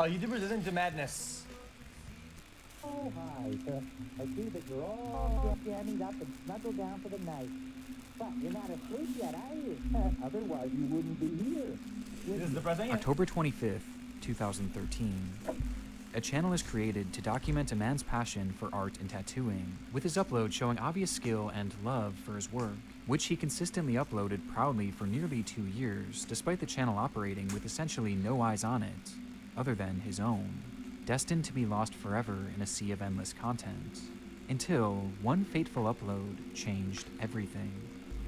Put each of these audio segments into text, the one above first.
YouTubers is into madness. Oh, hi. I see that you're all jammed up and snuggled down for the night. But you're not asleep yet, are you? Otherwise, you wouldn't be here. This is depressing. October 25th, 2013. A channel is created to document a man's passion for art and tattooing, with his upload showing obvious skill and love for his work, which he consistently uploaded proudly for nearly 2 years, despite the channel operating with essentially no eyes on it, other than his own, destined to be lost forever in a sea of endless content. Until one fateful upload changed everything.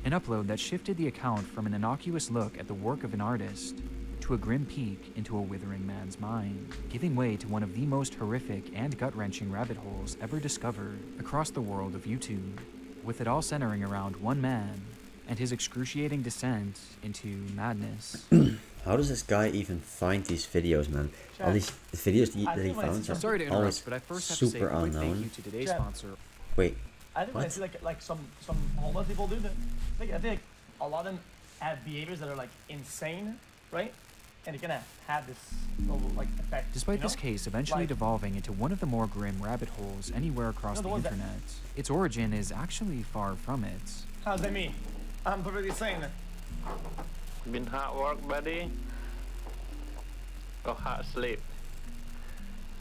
An upload that shifted the account from an innocuous look at the work of an artist to a grim peek into a withering man's mind, giving way to one of the most horrific and gut-wrenching rabbit holes ever discovered across the world of YouTube, with it all centering around one man and his excruciating descent into madness. How does this guy even find these videos, man? All these videos that he found are Sorry to interrupt, always but I first have to say super a quick thank you unknown. to today's Chat. sponsor. Wait, I think when I see like some homeless people do that. I think a lot of them have behaviors that are like insane, right? And you're gonna have this little like effect. Despite you know? this case eventually Like- devolving into one of the more grim rabbit holes anywhere across No, the the ones that- internet, its origin is actually far from it. How's that mean? I'm perfectly sane. Been hard work, buddy. Or hard sleep.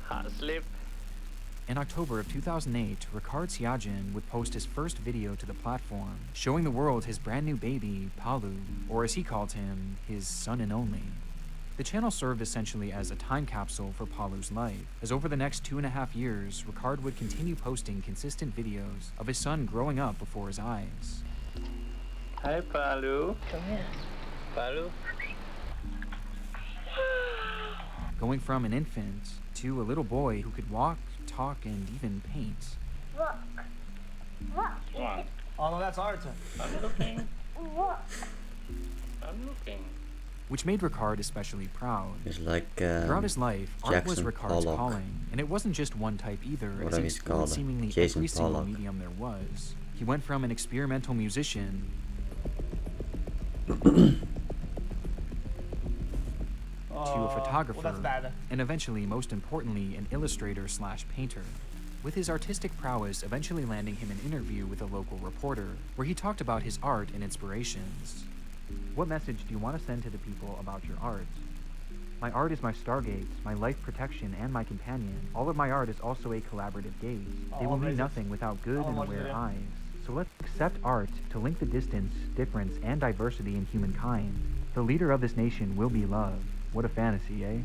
Hard sleep. In October of 2008, Ricard Siajin would post his first video to the platform, showing the world his brand new baby, Palu, or as he called him, his son and only. The channel served essentially as a time capsule for Palu's life, as over the next 2.5 years, Ricard would continue posting consistent videos of his son growing up before his eyes. Hi, Palu. Come here. Palu. Going from an infant to a little boy who could walk, talk, and even paint. Look. Look. What? Oh no, that's art. I'm looking. Look. I'm looking. Which made Ricard especially proud. it's like Throughout his life, art was Jackson Ricard's Pollock. calling, and it wasn't just one type either, as Whatever he he's explored called, seemingly Jason every single Pollock. medium there was. He went from an experimental musician to a photographer, Well, that's bad. and eventually, most importantly, an illustrator/painter. With his artistic prowess eventually landing him an interview with a local reporter, where he talked about his art and inspirations. What message do you want to send to the people about your art? My art is my stargates, my life protection, and my companion. All of my art is also a collaborative gaze. They will mean nothing without good and aware eyes. So let's accept art to link the distance, difference, and diversity in humankind. The leader of this nation will be love. What a fantasy, eh?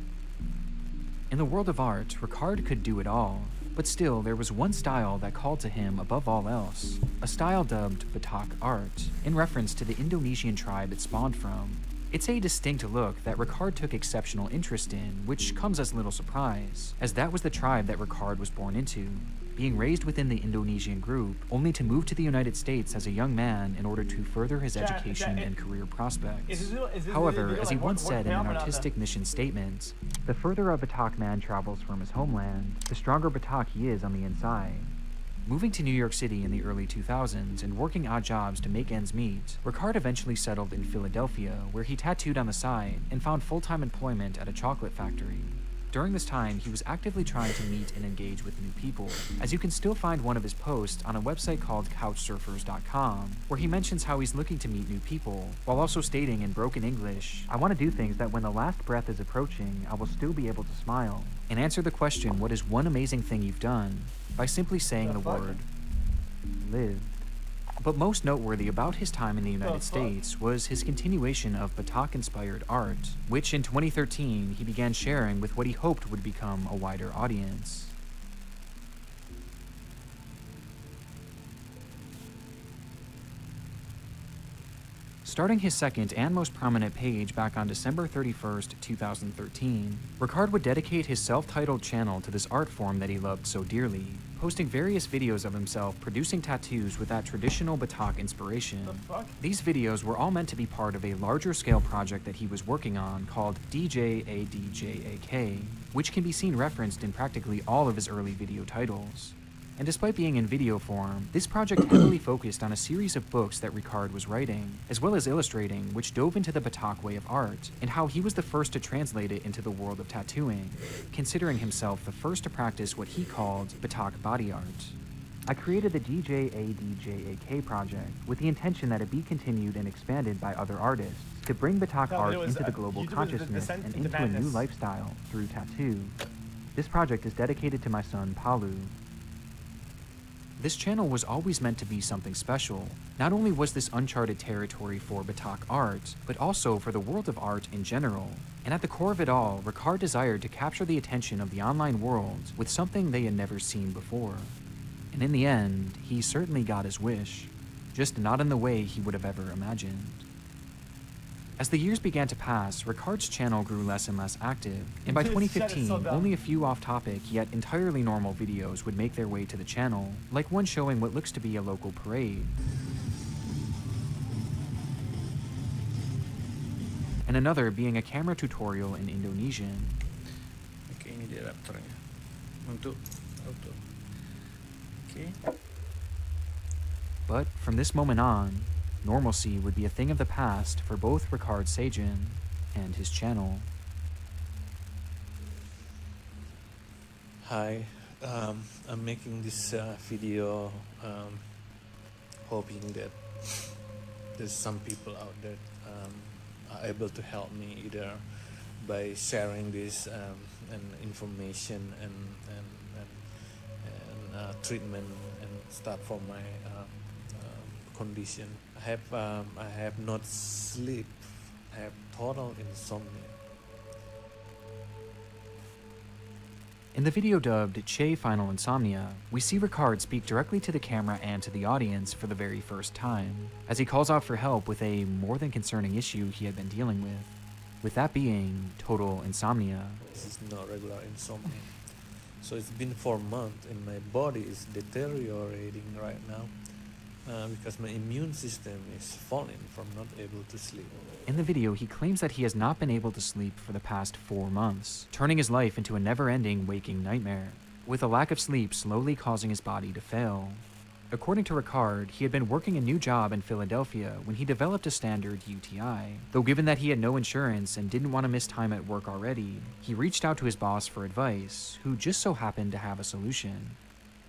In the world of art, Ricard could do it all. But still, there was one style that called to him above all else, a style dubbed Batak art, in reference to the Indonesian tribe it spawned from. It's a distinct look that Ricard took exceptional interest in, which comes as little surprise, as that was the tribe that Ricard was born into, being raised within the Indonesian group, only to move to the United States as a young man in order to further his education and career prospects. However, as he once said in an artistic mission statement, the further a Batak man travels from his homeland, the stronger Batak he is on the inside. Moving to New York City in the early 2000s and working odd jobs to make ends meet, Ricard eventually settled in Philadelphia, where he tattooed on the side and found full-time employment at a chocolate factory. During this time, he was actively trying to meet and engage with new people, as you can still find one of his posts on a website called couchsurfers.com, where he mentions how he's looking to meet new people, while also stating in broken English, "I want to do things that when the last breath is approaching, I will still be able to smile," and answer the question, "What is one amazing thing you've done?" by simply saying the word, "live." But most noteworthy about his time in the United States was his continuation of Batak-inspired art, which in 2013 he began sharing with what he hoped would become a wider audience. Starting his second and most prominent page back on December 31st, 2013, Ricard would dedicate his self-titled channel to this art form that he loved so dearly, posting various videos of himself producing tattoos with that traditional Batak inspiration. These videos were all meant to be part of a larger scale project that he was working on called DJADJAK, which can be seen referenced in practically all of his early video titles. And despite being in video form, this project heavily focused on a series of books that Ricard was writing, as well as illustrating, which dove into the Batak way of art, and how he was the first to translate it into the world of tattooing, considering himself the first to practice what he called Batak body art. I created the DJADJAK project with the intention that it be continued and expanded by other artists to bring Batak art into the global consciousness and into a new lifestyle through tattoo. This project is dedicated to my son, Palu. This channel was always meant to be something special. Not only was this uncharted territory for Batak art, but also for the world of art in general. And at the core of it all, Ricard desired to capture the attention of the online world with something they had never seen before. And in the end, he certainly got his wish, just not in the way he would have ever imagined. As the years began to pass, Ricard's channel grew less and less active, and by 2015, only a few off-topic yet entirely normal videos would make their way to the channel, like one showing what looks to be a local parade, and another being a camera tutorial in Indonesian. Oke, ini dia adapternya untuk auto. Oke. But from this moment on, normalcy would be a thing of the past for both Ricard Sajin and his channel. Hi, I'm making this video hoping that there's some people out there are able to help me either by sharing this and information and treatment and stuff for my condition. I have not sleep. I have total insomnia. In the video dubbed Che Final Insomnia, we see Ricard speak directly to the camera and to the audience for the very first time, as he calls out for help with a more than concerning issue he had been dealing with that being total insomnia. This is not regular insomnia. So it's been 4 months and my body is deteriorating right now because my immune system is falling from not able to sleep. In the video, he claims that he has not been able to sleep for the past 4 months, turning his life into a never-ending waking nightmare, with a lack of sleep slowly causing his body to fail. According to Ricard, he had been working a new job in Philadelphia when he developed a standard UTI. Though given that he had no insurance and didn't want to miss time at work already, he reached out to his boss for advice, who just so happened to have a solution.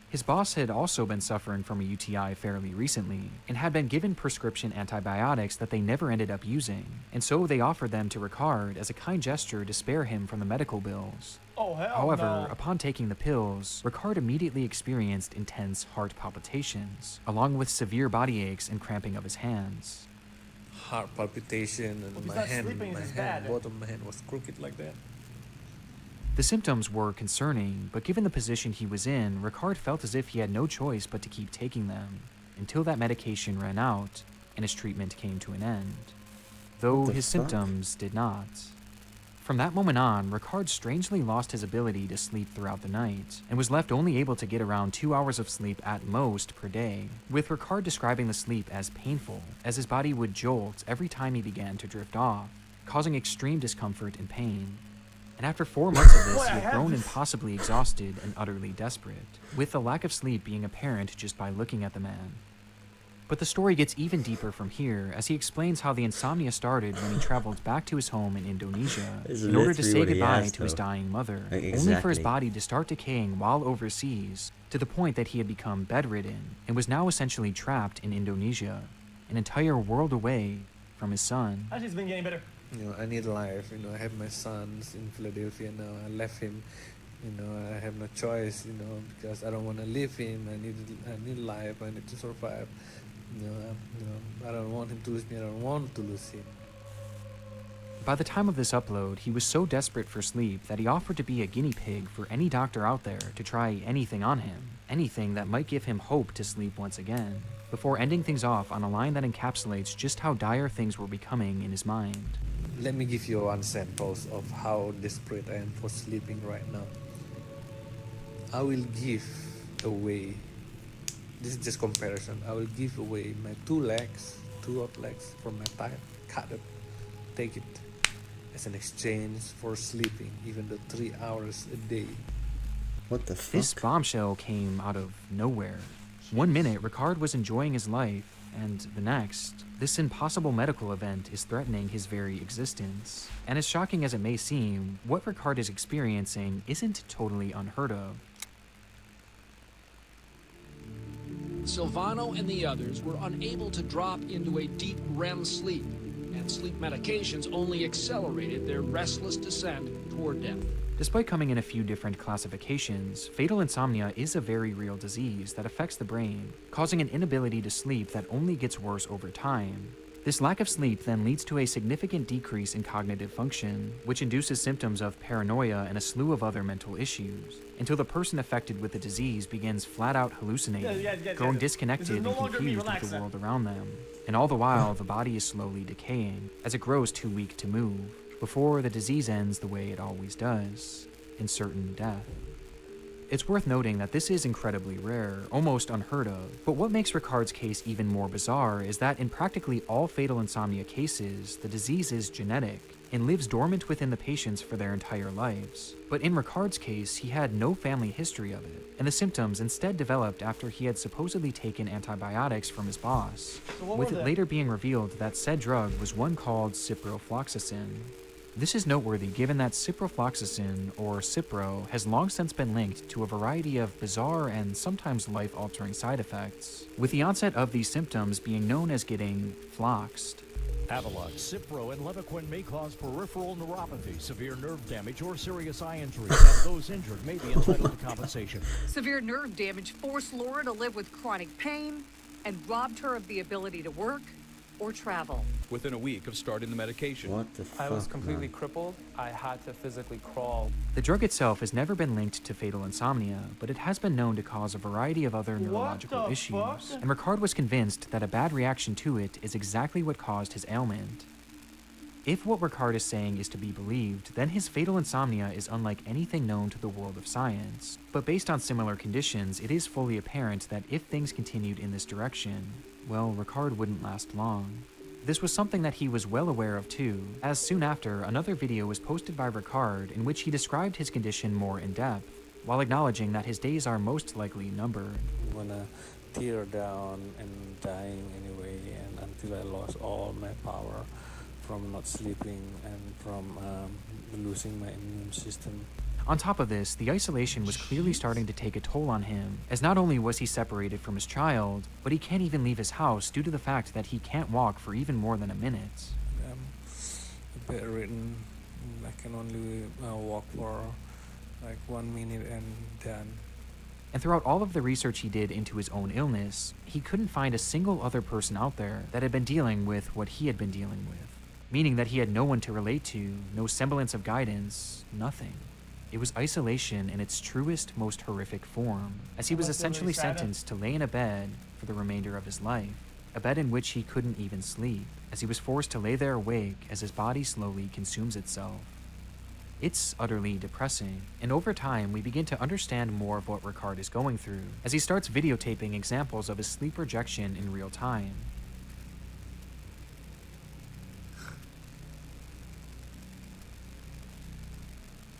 His boss had also been suffering from a UTI fairly recently, and had been given prescription antibiotics that they never ended up using, and so they offered them to Ricard as a kind gesture to spare him from the medical bills. Oh, hell However, no. upon taking the pills, Ricard immediately experienced intense heart palpitations, along with severe body aches and cramping of his hands. Heart palpitation and If he's my not hand, sleeping, it's bad. bottom of my hand was crooked like that. The symptoms were concerning, but given the position he was in, Ricard felt as if he had no choice but to keep taking them, until that medication ran out, and his treatment came to an end. Though his symptoms did not. From that moment on, Ricard strangely lost his ability to sleep throughout the night, and was left only able to get around 2 hours of sleep at most per day, with Ricard describing the sleep as painful, as his body would jolt every time he began to drift off, causing extreme discomfort and pain. And after 4 months of this, he had grown impossibly exhausted and utterly desperate, with the lack of sleep being apparent just by looking at the man. But the story gets even deeper from here, as he explains how the insomnia started when he traveled back to his home in Indonesia in order to say goodbye to his dying mother, only for his body to start decaying while overseas, to the point that he had become bedridden, and was now essentially trapped in Indonesia, an entire world away from his son. Actually, it's been getting better. I need life. I have my sons in Philadelphia now. I left him. I have no choice. Because I don't want to leave him. I need life. I need to survive. I don't want him to lose me. I don't want to lose him. By the time of this upload, he was so desperate for sleep that he offered to be a guinea pig for any doctor out there to try anything on him, anything that might give him hope to sleep once again, before ending things off on a line that encapsulates just how dire things were becoming in his mind. Let me give you one sample of how desperate I am for sleeping right now. I will give away, this is just comparison, I will give away my two odd legs from my thigh, cut it, take it as an exchange for sleeping even though 3 hours a day. What the fuck? This bombshell came out of nowhere. One minute, Ricard was enjoying his life, and the next, this impossible medical event is threatening his very existence. And as shocking as it may seem, what Ricard is experiencing isn't totally unheard of. Silvano and the others were unable to drop into a deep REM sleep, and sleep medications only accelerated their restless descent toward death. Despite coming in a few different classifications, fatal insomnia is a very real disease that affects the brain, causing an inability to sleep that only gets worse over time. This lack of sleep then leads to a significant decrease in cognitive function, which induces symptoms of paranoia and a slew of other mental issues, until the person affected with the disease begins flat-out hallucinating, growing disconnected and confused with the world around them. And all the while, the body is slowly decaying, as it grows too weak to move, before the disease ends the way it always does, in certain death. It's worth noting that this is incredibly rare, almost unheard of, but what makes Ricard's case even more bizarre is that in practically all fatal insomnia cases, the disease is genetic and lives dormant within the patients for their entire lives. But in Ricard's case, he had no family history of it, and the symptoms instead developed after he had supposedly taken antibiotics from his boss, with it later being revealed that said drug was one called ciprofloxacin. This is noteworthy given that ciprofloxacin, or Cipro, has long since been linked to a variety of bizarre and sometimes life-altering side effects, with the onset of these symptoms being known as getting floxed. Avaloq, Cipro, and Levaquin may cause peripheral neuropathy, severe nerve damage, or serious eye injuries, and those injured may be entitled to compensation. Severe nerve damage forced Laura to live with chronic pain and robbed her of the ability to work or travel. Within a week of starting the medication, What the fuck, I was completely man? crippled. I had to physically crawl. The drug itself has never been linked to fatal insomnia, but it has been known to cause a variety of other neurological issues, and Ricard was convinced that a bad reaction to it is exactly what caused his ailment. If what Ricard is saying is to be believed, then his fatal insomnia is unlike anything known to the world of science. But based on similar conditions, it is fully apparent that if things continued in this direction, well, Ricard wouldn't last long. This was something that he was well aware of too, as soon after, another video was posted by Ricard in which he described his condition more in depth, while acknowledging that his days are most likely numbered. I'm gonna tear down and dying anyway, and until I lost all my power from not sleeping and from losing my immune system. On top of this, the isolation was clearly starting to take a toll on him, as not only was he separated from his child, but he can't even leave his house due to the fact that he can't walk for even more than a minute. I'm a bit bedridden. I can only walk for like 1 minute and done. And throughout all of the research he did into his own illness, he couldn't find a single other person out there that had been dealing with what he had been dealing with, meaning that he had no one to relate to, no semblance of guidance, nothing. It was isolation in its truest, most horrific form, as he was essentially sentenced to lay in a bed for the remainder of his life, a bed in which he couldn't even sleep, as he was forced to lay there awake as his body slowly consumes itself. It's utterly depressing, and over time we begin to understand more of what Ricard is going through, as he starts videotaping examples of his sleep rejection in real time.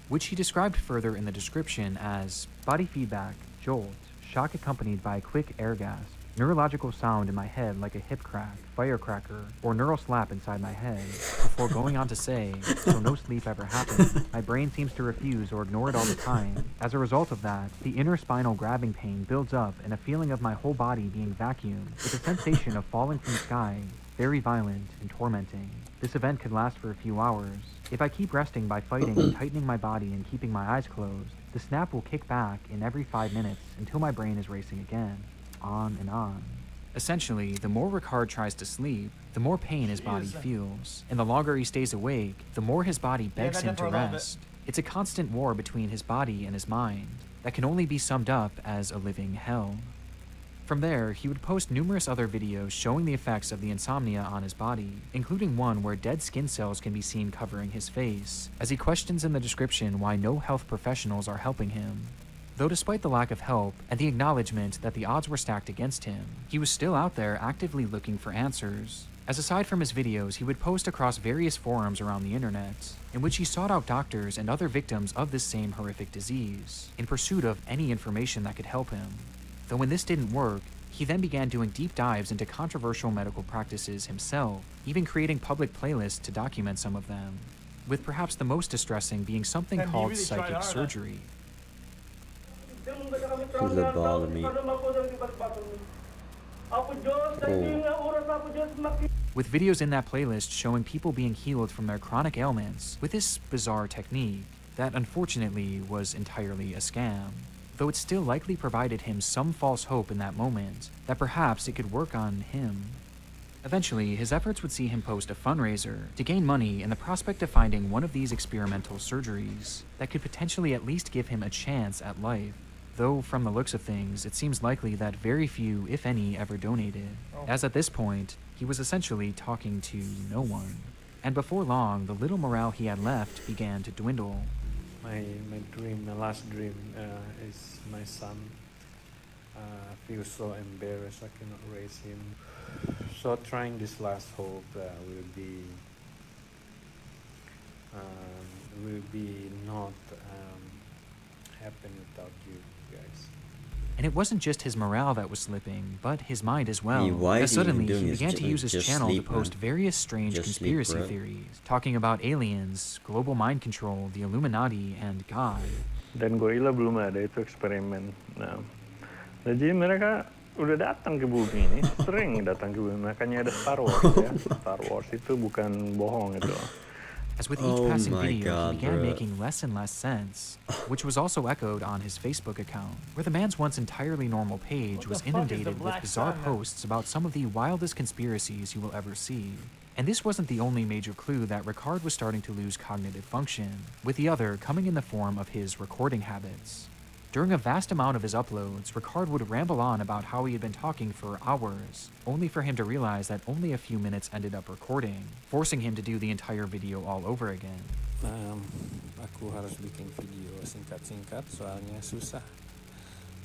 Which he described further in the description as body feedback, jolt, shock accompanied by quick air gasp, neurological sound in my head like a hip crack, firecracker, or neural slap inside my head, before going on to say, so no sleep ever happened. My brain seems to refuse or ignore it all the time. As a result of that, the inner spinal grabbing pain builds up and a feeling of my whole body being vacuumed, with a sensation of falling from the sky, very violent and tormenting. This event could last for a few hours. If I keep resting by fighting and tightening my body and keeping my eyes closed, the snap will kick back in every 5 minutes until my brain is racing again. On and on. Essentially, the more Ricard tries to sleep, the more pain his body feels, and the longer he stays awake, the more his body begs him to rest. It's a constant war between his body and his mind that can only be summed up as a living hell. From there, he would post numerous other videos showing the effects of the insomnia on his body, including one where dead skin cells can be seen covering his face, as he questions in the description why no health professionals are helping him. Though despite the lack of help and the acknowledgement that the odds were stacked against him, he was still out there actively looking for answers. as aside from his videos, he would post across various forums around the internet, in which he sought out doctors and other victims of this same horrific disease, in pursuit of any information that could help him. Though when this didn't work, he then began doing deep dives into controversial medical practices himself, even creating public playlists to document some of them, with perhaps the most distressing being something Damn, he called really psychic tried hard, huh? surgery. Lobotomy. With videos in that playlist showing people being healed from their chronic ailments with this bizarre technique that unfortunately was entirely a scam, though it still likely provided him some false hope in that moment that perhaps it could work on him. Eventually, his efforts would see him post a fundraiser to gain money in the prospect of finding one of these experimental surgeries that could potentially at least give him a chance at life. Though from the looks of things, it seems likely that very few, if any, ever donated, as at this point, he was essentially talking to no one. And before long, the little morale he had left began to dwindle. My last dream is my son. I feel so embarrassed I cannot raise him. So trying this last hope will be not happen without you guys. And it wasn't just his morale that was slipping, but his mind as well. Why As is he even suddenly doing he this? began to use his Just channel sleep, to post man. various strange Just sleep, conspiracy bro. theories, talking about aliens, global mind control, the Illuminati, and God. Dan gorila belum ada itu eksperimen. Nah, jadi mereka udah datang ke bumi ini, sering datang ke bumi. Makanya ada Star Wars ya. Star Wars itu bukan bohong itu. As with each passing my video, God, he began bro. making less and less sense, which was also echoed on his Facebook account, where the man's once entirely normal page was What the fuck is the inundated with black bizarre sun? posts about some of the wildest conspiracies you will ever see. And this wasn't the only major clue that Ricard was starting to lose cognitive function, with the other coming in the form of his recording habits. During a vast amount of his uploads, Ricard would ramble on about how he had been talking for hours, only for him to realize that only a few minutes ended up recording, forcing him to do the entire video all over again. Aku harus bikin video singkat-singkat soalnya susah.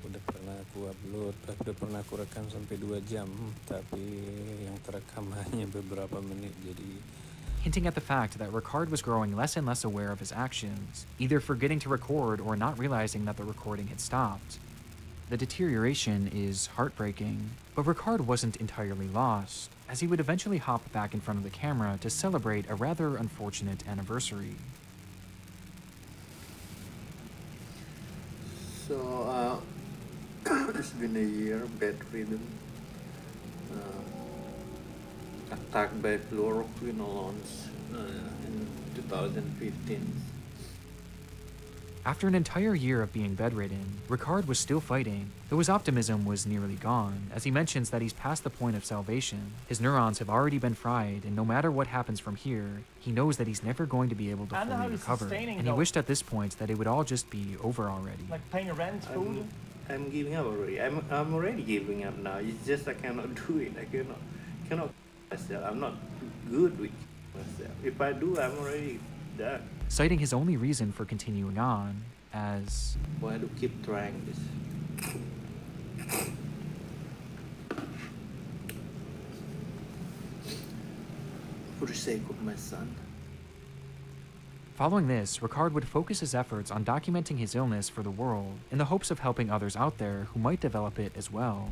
Udah pernah aku upload, udah pernah aku rekam sampai 2 jam, tapi yang terekam hanya beberapa menit, jadi hinting at the fact that Ricard was growing less and less aware of his actions, either forgetting to record or not realizing that the recording had stopped. The deterioration is heartbreaking, but Ricard wasn't entirely lost, as he would eventually hop back in front of the camera to celebrate a rather unfortunate anniversary. So, it's been a year bedridden, attacked by fluoroquinolones in 2015. After an entire year of being bedridden, Ricard was still fighting, though his optimism was nearly gone, as he mentions that he's past the point of salvation. His neurons have already been fried, and no matter what happens from here, he knows that he's never going to be able to I don't know fully how he's recover, sustaining, and he though. wished at this point that it would all just be over already. Like paying rent, food. I'm giving up already. I'm already giving up now. It's just I cannot do it. I cannot myself. I'm not good with myself. If I do, I'm already done. Citing his only reason for continuing on as, Why do keep trying this? For the sake of my son. following this, Ricard would focus his efforts on documenting his illness for the world, in the hopes of helping others out there who might develop it as well.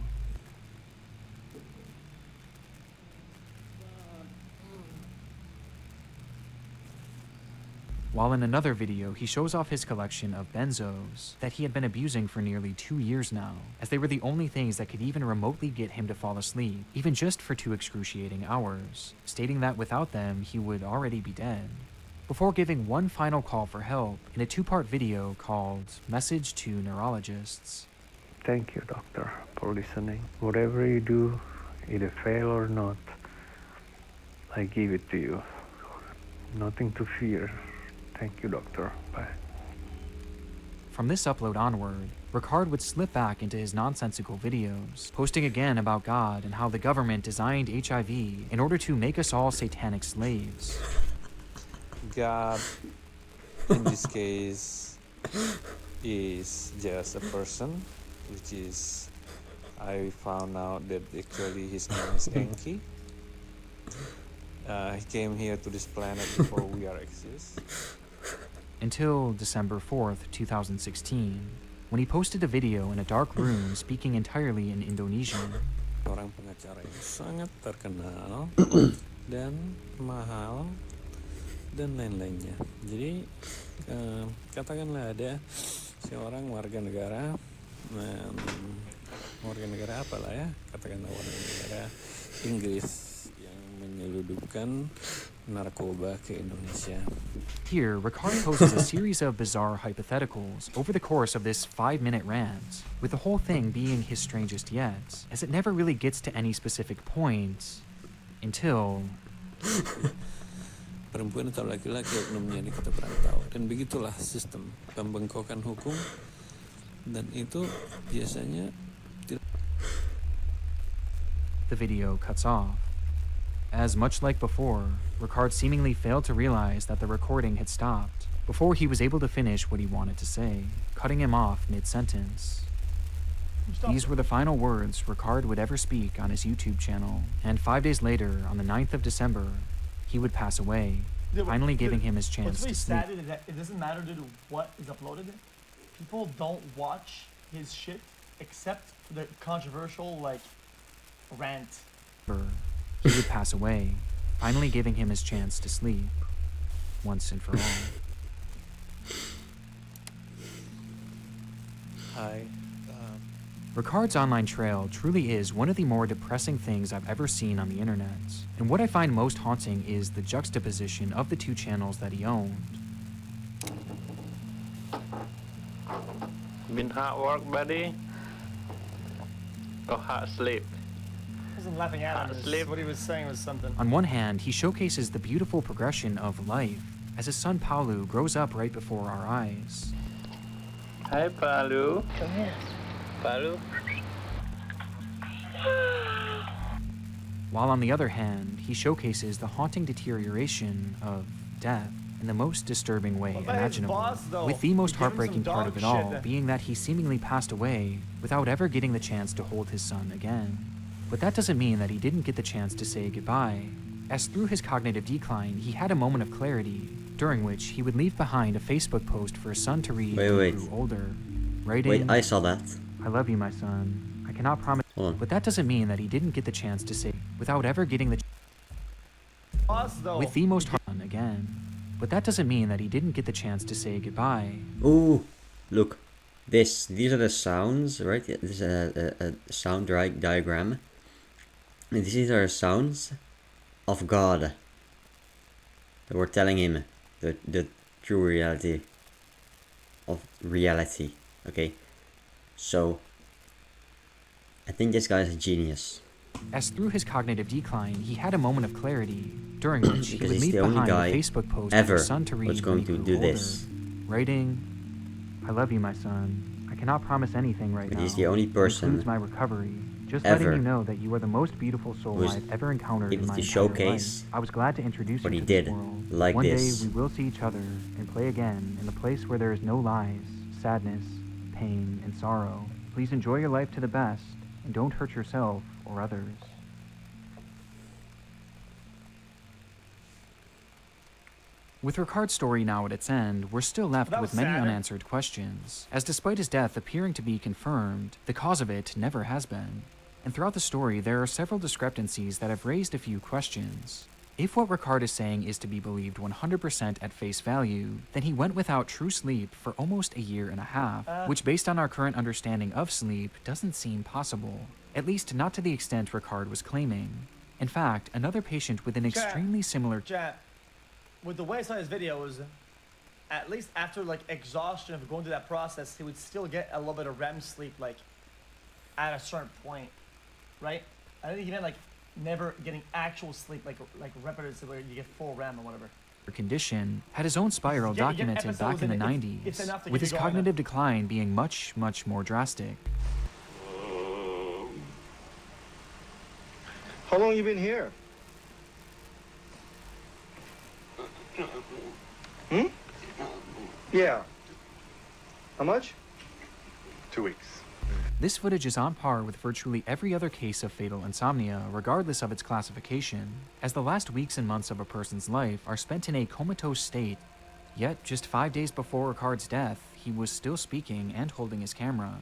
While in another video, he shows off his collection of benzos that he had been abusing for nearly 2 years now, as they were the only things that could even remotely get him to fall asleep, even just for 2 excruciating hours, stating that without them, he would already be dead. Before giving one final call for help in a 2-part video called Message to Neurologists. Thank you, doctor, for listening. Whatever you do, either fail or not, I give it to you. Nothing to fear. Thank you, doctor. Bye. From this upload onward, Ricard would slip back into his nonsensical videos, posting again about God and how the government designed HIV in order to make us all satanic slaves. God, in this case, is just a person, which is, I found out that actually his name is Enki. He came here to this planet before we are exist. Until December 4th, 2016, when he posted a video in a dark room speaking entirely in Indonesian. Orang pengacara yang sangat terkenal dan mahal dan lain-lainnya. Jadi katakanlah ada seorang warga negara apalah ya, katakanlah warga negara Inggris yang menyeludupkan narkoba ke Indonesia. Here, Ricard poses a series of bizarre hypotheticals over the course of this 5-minute rant, with the whole thing being his strangest yet, as it never really gets to any specific point until... Perempuan atau laki-laki oknumnya di kota perantau, dan begitulah sistem pembengkokan hukum, dan itu biasanya The video cuts off. As much like before, Ricard seemingly failed to realize that the recording had stopped before he was able to finish what he wanted to say, cutting him off mid-sentence. These were the final words Ricard would ever speak on his YouTube channel, and 5 days later, on the 9th of December, he would pass away, finally giving him his chance to sleep. What's really sad is that it doesn't matter to what is uploaded. People don't watch his shit except for the controversial, like, rant. He would pass away, finally giving him his chance to sleep, once and for all. Hi. Ricard's online trail truly is one of the more depressing things I've ever seen on the internet, and what I find most haunting is the juxtaposition of the two channels that he owned. Been hard work, buddy? Or hard sleep? I wasn't laughing at him. What he was saying was something. On one hand, he showcases the beautiful progression of life as his son Paulu grows up right before our eyes. Hi, Paulu. Come here. Paulu. While on the other hand, he showcases the haunting deterioration of death in the most disturbing way imaginable, with the most heartbreaking part of it all being that he seemingly passed away without ever getting the chance to hold his son again. But that doesn't mean that he didn't get the chance to say goodbye, as through his cognitive decline, he had a moment of clarity, during which he would leave behind a Facebook post for his son to read when he grew older, writing, Wait, I saw that. I love you, my son. I cannot promise... But that doesn't mean that he didn't get the chance to say, without ever getting the... with the most fun again. But that doesn't mean that he didn't get the chance to say goodbye. Ooh, look. These are the sounds, right? This is a sound diagram. And these are sounds of God that were telling him the true reality of reality. Okay, so I think this guy is a genius. As through his cognitive decline, he had a moment of clarity, during which he would he's leave the only behind guy a Facebook post ever for his son to read was going when he to grew do older, this. writing, I love you, my son. I cannot promise anything right But now. he's the only person includes my recovery. Just ever letting you know that you are the most beautiful soul I've ever encountered in able my to entire showcase life. I was glad to introduce what you he to this did world. like One this. day we will see each other and play again in the place where there is no lies, sadness, pain, and sorrow. Please enjoy your life to the best and don't hurt yourself or others. With Ricard's story now at its end, we're still left with many unanswered questions, as despite his death appearing to be confirmed, the cause of it never has been. And throughout the story, there are several discrepancies that have raised a few questions. If what Ricard is saying is to be believed 100% at face value, then he went without true sleep for almost a year and a half, which based on our current understanding of sleep doesn't seem possible. At least not to the extent Ricard was claiming. In fact, another patient with an extremely similar... With the way I saw his videos, at least after like exhaustion of going through that process, he would still get a little bit of REM sleep, like at a certain point, right? I think he meant like never getting actual sleep, like repetitive, where you get full REM or whatever. Condition had his own spiral documented back in the 90s, with his cognitive decline being much, much more drastic. How long you been here? Hmm? Yeah. How much? 2 weeks. This footage is on par with virtually every other case of fatal insomnia, regardless of its classification, as the last weeks and months of a person's life are spent in a comatose state. Yet, just 5 days before Ricard's death, he was still speaking and holding his camera.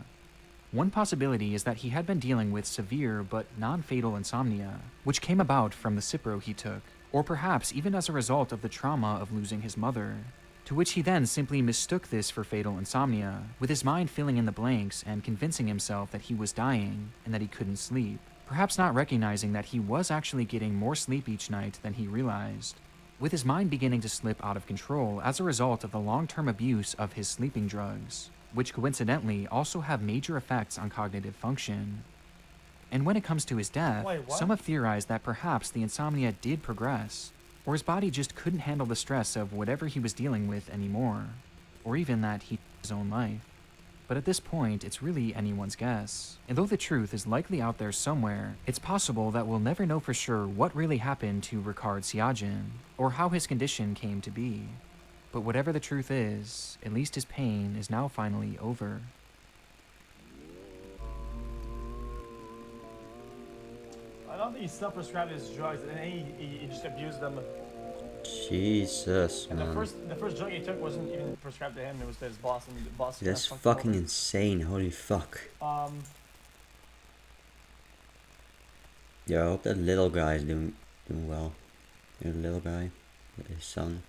One possibility is that he had been dealing with severe but non-fatal insomnia, which came about from the Cipro he took, or perhaps even as a result of the trauma of losing his mother, to which he then simply mistook this for fatal insomnia, with his mind filling in the blanks and convincing himself that he was dying and that he couldn't sleep, perhaps not recognizing that he was actually getting more sleep each night than he realized, with his mind beginning to slip out of control as a result of the long-term abuse of his sleeping drugs, which coincidentally also have major effects on cognitive function. And when it comes to his death, some have theorized that perhaps the insomnia did progress, or his body just couldn't handle the stress of whatever he was dealing with anymore, or even that he took his own life. But at this point, it's really anyone's guess. And though the truth is likely out there somewhere, it's possible that we'll never know for sure what really happened to Ricard Siagen, or how his condition came to be. But whatever the truth is, at least his pain is now finally over. I don't think he self-prescribed his drugs, and he just abused them. Jesus, And man. the first drug he took wasn't even prescribed to him; it was to his boss, and the boss. That's fucking insane. Holy fuck. Yeah, I hope that little guy is doing well. The little guy, his son.